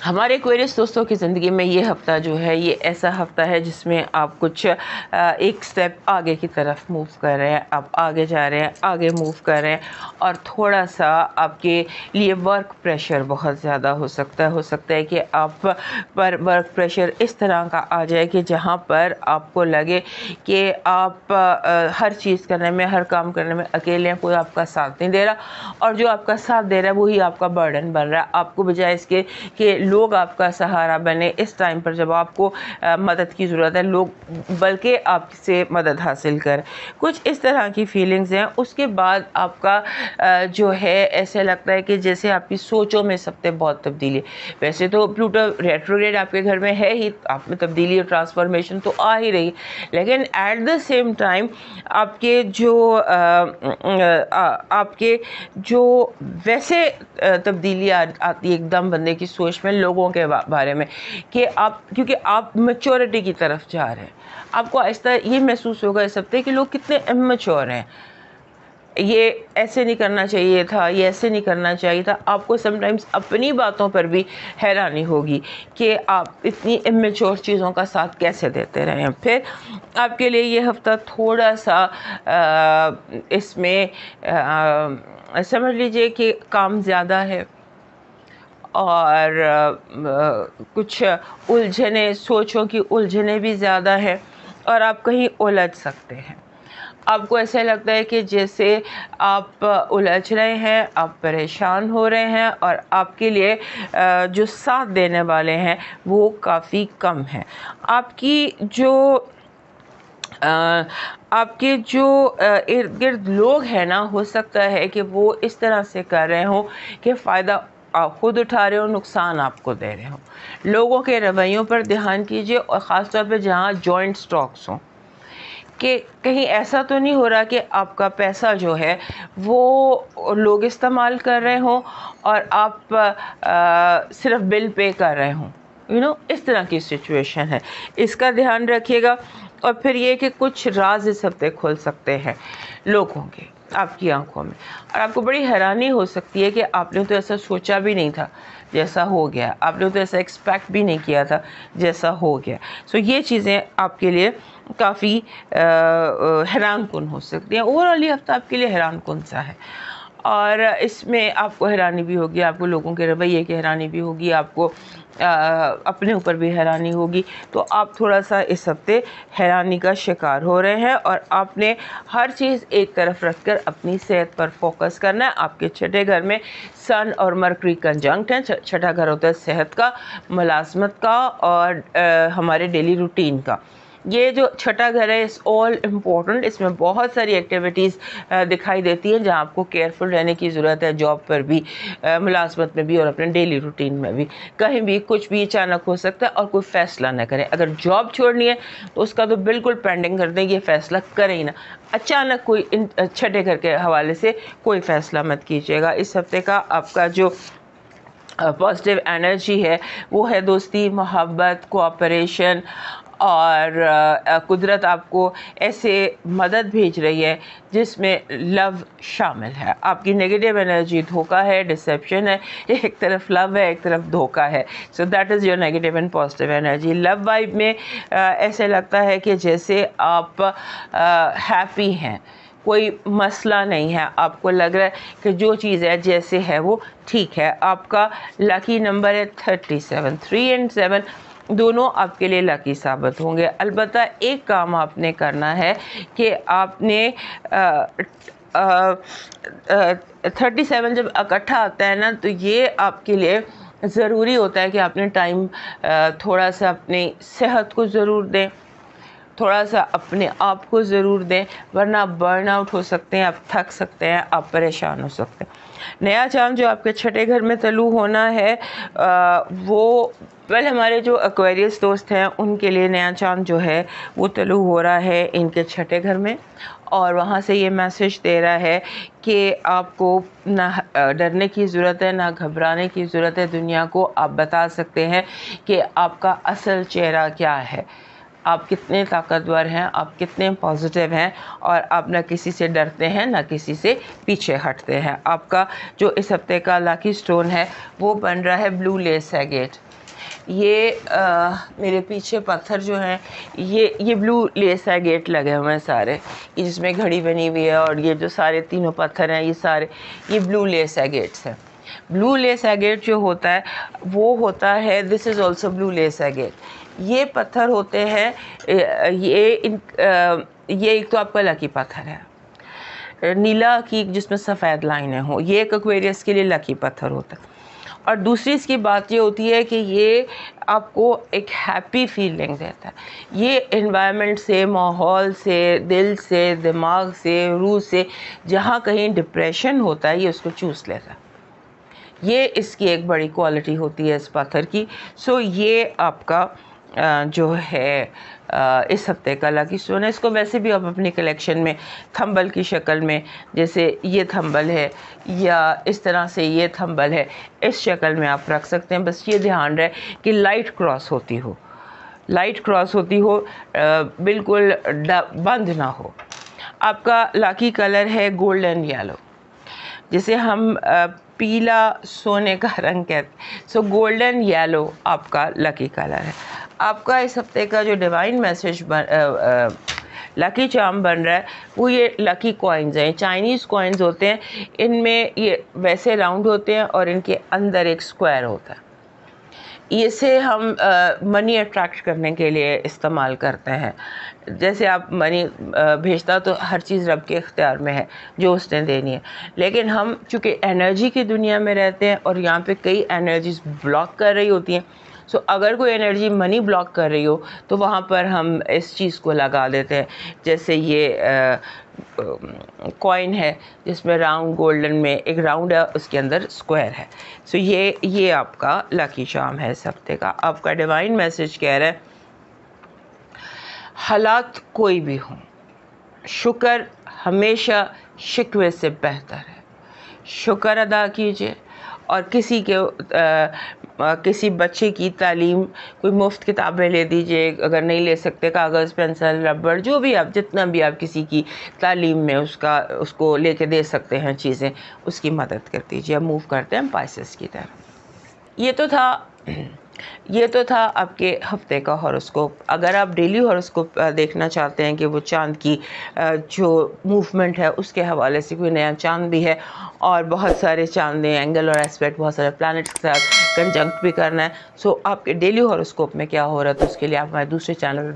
ہمارے ایکویرس دوستوں کی زندگی میں یہ ہفتہ جو ہے یہ ایسا ہفتہ ہے جس میں آپ کچھ ایک سٹیپ آگے کی طرف موو کر رہے ہیں، آپ آگے جا رہے ہیں، آگے موو کر رہے ہیں، اور تھوڑا سا آپ کے لیے ورک پریشر بہت زیادہ ہو سکتا ہے کہ آپ پر ورک پریشر اس طرح کا آ جائے کہ جہاں پر آپ کو لگے کہ آپ ہر چیز کرنے میں، ہر کام کرنے میں اکیلے ہیں، کوئی آپ کا ساتھ نہیں دے رہا، اور جو آپ کا ساتھ دے رہا ہے وہی آپ کا برڈن بن رہا ہے، آپ کو بجائے اس کے کہ لوگ آپ کا سہارا بنے اس ٹائم پر جب آپ کو مدد کی ضرورت ہے، لوگ بلکہ آپ سے مدد حاصل کر کچھ اس طرح کی فیلنگز ہیں۔ اس کے بعد آپ کا جو ہے ایسے لگتا ہے کہ جیسے آپ کی سوچوں میں سب سے بہت تبدیلی، ویسے تو پلوٹو ریٹروگریڈ آپ کے گھر میں ہے ہی، آپ میں تبدیلی اور ٹرانسفارمیشن تو آ ہی رہی، لیکن ایٹ دا سیم ٹائم آپ کے جو ویسے تبدیلی آتی ہے ایک دم بندے کی سوچ میں لوگوں کے بارے میں کہ کیونکہ آپ میچورٹی کی طرف جا رہے ہیں، آپ کو آہستہ یہ محسوس ہوگا اس ہفتے کہ لوگ کتنے امیچور ہیں، یہ ایسے نہیں کرنا چاہیے تھا، یہ ایسے نہیں کرنا چاہیے تھا۔ آپ کو سم ٹائمز اپنی باتوں پر بھی حیرانی ہوگی کہ آپ اتنی امیچور چیزوں کا ساتھ کیسے دیتے رہے ہیں۔ پھر آپ کے لیے یہ ہفتہ تھوڑا سا اس میں سمجھ لیجئے کہ کام زیادہ ہے، اور کچھ الجھنیں، سوچوں کی الجھنیں بھی زیادہ ہے، اور آپ کہیں الجھ سکتے ہیں۔ آپ کو ایسا لگتا ہے کہ جیسے آپ الجھ رہے ہیں، آپ پریشان ہو رہے ہیں، اور آپ کے لیے جو ساتھ دینے والے ہیں وہ کافی کم ہیں۔ آپ کے جو ارد گرد لوگ ہیں نا، ہو سکتا ہے کہ وہ اس طرح سے کر رہے ہوں کہ فائدہ آپ خود اٹھا رہے ہو، نقصان آپ کو دے رہے ہوں۔ لوگوں کے رویوں پر دھیان کیجیے، اور خاص طور پہ جہاں جوائنٹ سٹاکس ہوں، کہ کہیں ایسا تو نہیں ہو رہا کہ آپ کا پیسہ جو ہے وہ لوگ استعمال کر رہے ہوں اور آپ صرف بل پے کر رہے ہوں، اس طرح کی سچویشن ہے، اس کا دھیان رکھیے گا۔ اور پھر یہ کہ کچھ راز اس ہفتے کھل سکتے ہیں لوگوں کے آپ کی آنکھوں میں، اور آپ کو بڑی حیرانی ہو سکتی ہے کہ آپ نے تو ایسا سوچا بھی نہیں تھا جیسا ہو گیا، آپ نے تو ایسا ایکسپیکٹ بھی نہیں کیا تھا جیسا ہو گیا۔ یہ چیزیں آپ کے لیے کافی حیران کن ہو سکتی ہیں۔ اوورآل یہ ہفتہ آپ کے لیے حیران کن سا ہے، اور اس میں آپ کو حیرانی بھی ہوگی، آپ کو لوگوں کے رویے کی حیرانی بھی ہوگی، آپ کو اپنے اوپر بھی حیرانی ہوگی، تو آپ تھوڑا سا اس ہفتے حیرانی کا شکار ہو رہے ہیں، اور آپ نے ہر چیز ایک طرف رکھ کر اپنی صحت پر فوکس کرنا ہے۔ آپ کے چھٹے گھر میں سن اور مرکری کنجنکٹ ہیں۔ چھٹا گھر ہوتا ہے صحت کا، ملازمت کا، اور ہمارے ڈیلی روٹین کا۔ یہ جو چھٹا گھر ہے اس آل امپورٹنٹ، اس میں بہت ساری ایکٹیویٹیز دکھائی دیتی ہیں جہاں آپ کو کیئرفل رہنے کی ضرورت ہے، جاب پر بھی، ملازمت میں بھی، اور اپنے ڈیلی روٹین میں بھی۔ کہیں بھی کچھ بھی اچانک ہو سکتا ہے، اور کوئی فیصلہ نہ کریں۔ اگر جاب چھوڑنی ہے تو اس کا تو بالکل پینڈنگ کر دیں، یہ فیصلہ کریں ہی نہ۔ اچانک کوئی چھٹے گھر کے حوالے سے کوئی فیصلہ مت کیجیے گا۔ اس ہفتے کا آپ کا جو پازیٹیو انرجی ہے وہ ہے دوستی، محبت، کوآپریشن، اور قدرت آپ کو ایسے مدد بھیج رہی ہے جس میں لو شامل ہے۔ آپ کی نیگیٹو انرجی دھوکہ ہے، ڈسیپشن ہے، ایک طرف لو ہے، ایک طرف دھوکہ ہے۔ So that is your negative and positive energy. Low vibe میں ایسے لگتا ہے کہ جیسے آپ ہیپی ہیں، کوئی مسئلہ نہیں ہے، آپ کو لگ رہا ہے کہ جو چیز ہے جیسے ہے وہ ٹھیک ہے۔ آپ کا لکی نمبر ہے 37، 3 اور 7 دونوں آپ کے لیے لکی ثابت ہوں گے۔ البتہ ایک کام آپ نے کرنا ہے کہ آپ نے 37 جب اکٹھا آتا ہے نا، تو یہ آپ کے لیے ضروری ہوتا ہے کہ آپ نے ٹائم تھوڑا سا اپنی صحت کو ضرور دیں، تھوڑا سا اپنے آپ کو ضرور دیں، ورنہ آپ برن آؤٹ ہو سکتے ہیں، آپ تھک سکتے ہیں، آپ پریشان ہو سکتے ہیں۔ نیا چاند جو آپ کے چھٹے گھر میں طلوع ہونا ہے وہ ہمارے جو ایکویریس دوست ہیں ان کے لیے نیا چاند جو ہے وہ طلوع ہو رہا ہے ان کے چھٹے گھر میں، اور وہاں سے یہ میسج دے رہا ہے کہ آپ کو نہ ڈرنے کی ضرورت ہے، نہ گھبرانے کی ضرورت ہے۔ دنیا کو آپ بتا سکتے ہیں کہ آپ کا اصل چہرہ کیا ہے، آپ کتنے طاقتور ہیں، آپ کتنے پازیٹیو ہیں، اور آپ نہ کسی سے ڈرتے ہیں، نہ کسی سے پیچھے ہٹتے ہیں۔ آپ کا جو اس ہفتے کا لاکی سٹون ہے وہ بن رہا ہے بلو لیس ایگیٹ۔ یہ میرے پیچھے پتھر جو ہیں یہ بلو لیس ایگیٹ لگے ہوئے ہیں سارے، جس میں گھڑی بنی ہوئی ہے، اور یہ جو سارے تینوں پتھر ہیں یہ بلو لیس ایگیٹس ہیں۔ بلو لیس ایگیٹ جو ہوتا ہے وہ ہوتا ہے، دس از آلسو بلو لیس ایگیٹ۔ یہ پتھر ہوتے ہیں، یہ ایک تو آپ کا لکی پتھر ہے، نیلا کی جس میں سفید لائنیں ہوں، یہ ایک ایکویریس کے لیے لکی پتھر ہوتا ہے۔ اور دوسری اس کی بات یہ ہوتی ہے کہ یہ آپ کو ایک ہیپی فیلنگ دیتا ہے، یہ انوائرمنٹ سے، ماحول سے، دل سے، دماغ سے، روح سے، جہاں کہیں ڈپریشن ہوتا ہے یہ اس کو چوس لیتا ہے۔ یہ اس کی ایک بڑی کوالٹی ہوتی ہے اس پتھر کی۔ سو یہ آپ کا جو ہے اس ہفتے کا لکی اسٹون ہے۔ اس کو ویسے بھی آپ اپنی کلیکشن میں تھمبل کی شکل میں، جیسے یہ تھمبل ہے یا اس طرح سے یہ تھمبل ہے، اس شکل میں آپ رکھ سکتے ہیں۔ بس یہ دھیان رہے کہ لائٹ کراس ہوتی ہو، لائٹ کراس ہوتی ہو، بالکل بند نہ ہو۔ آپ کا لکی کلر ہے گولڈن یلو، جسے ہم پیلا سونے کا رنگ کہتے ہیں۔ سو گولڈن یلو آپ کا لکی کلر ہے۔ آپ کا اس ہفتے کا جو ڈیوائن میسج لکی چارم بن رہا ہے وہ یہ لکی کوائنز ہیں، چائنیز کوائنز ہوتے ہیں، ان میں یہ ویسے راؤنڈ ہوتے ہیں اور ان کے اندر ایک سکوائر ہوتا ہے۔ اسے ہم منی اٹریکٹ کرنے کے لیے استعمال کرتے ہیں۔ جیسے آپ منی بھیجتا تو ہر چیز رب کے اختیار میں ہے جو اس نے دینی ہے، لیکن ہم چونکہ انرجی کی دنیا میں رہتے ہیں اور یہاں پہ کئی انرجیز بلاک کر رہی ہوتی ہیں، سو اگر کوئی انرجی منی بلاک کر رہی ہو تو وہاں پر ہم اس چیز کو لگا دیتے ہیں۔ جیسے یہ کوائن ہے جس میں راؤنڈ گولڈن میں ایک راؤنڈ ہے، اس کے اندر اسکوائر ہے۔ سو یہ آپ کا لکی چارم ہے اس ہفتے کا۔ آپ کا ڈیوائن میسج کہہ رہا ہے حالات کوئی بھی ہوں، شکر ہمیشہ شکوے سے بہتر ہے۔ شکر ادا کیجئے، اور کسی بچے کی تعلیم، کوئی مفت کتابیں لے دیجئے، اگر نہیں لے سکتے کاغذ، پینسل، ربڑ، جو بھی آپ جتنا بھی آپ کسی کی تعلیم میں اس کو لے کے دے سکتے ہیں چیزیں، اس کی مدد کر دیجئے۔ اب موو کرتے ہیں پائسس کی طرف۔ یہ تو تھا آپ کے ہفتے کا ہاروسکوپ۔ اگر آپ ڈیلی ہاروسکوپ دیکھنا چاہتے ہیں کہ وہ چاند کی جو موومنٹ ہے اس کے حوالے سے، کوئی نیا چاند بھی ہے اور بہت سارے چاند اینگل اور ایسپیکٹ بہت سارے پلانٹس کے ساتھ کنجنکٹ بھی کرنا ہے، سو آپ کے ڈیلی ہاروسکوپ میں کیا ہو رہا ہے، تو اس کے لیے آپ ہمارے دوسرے چینل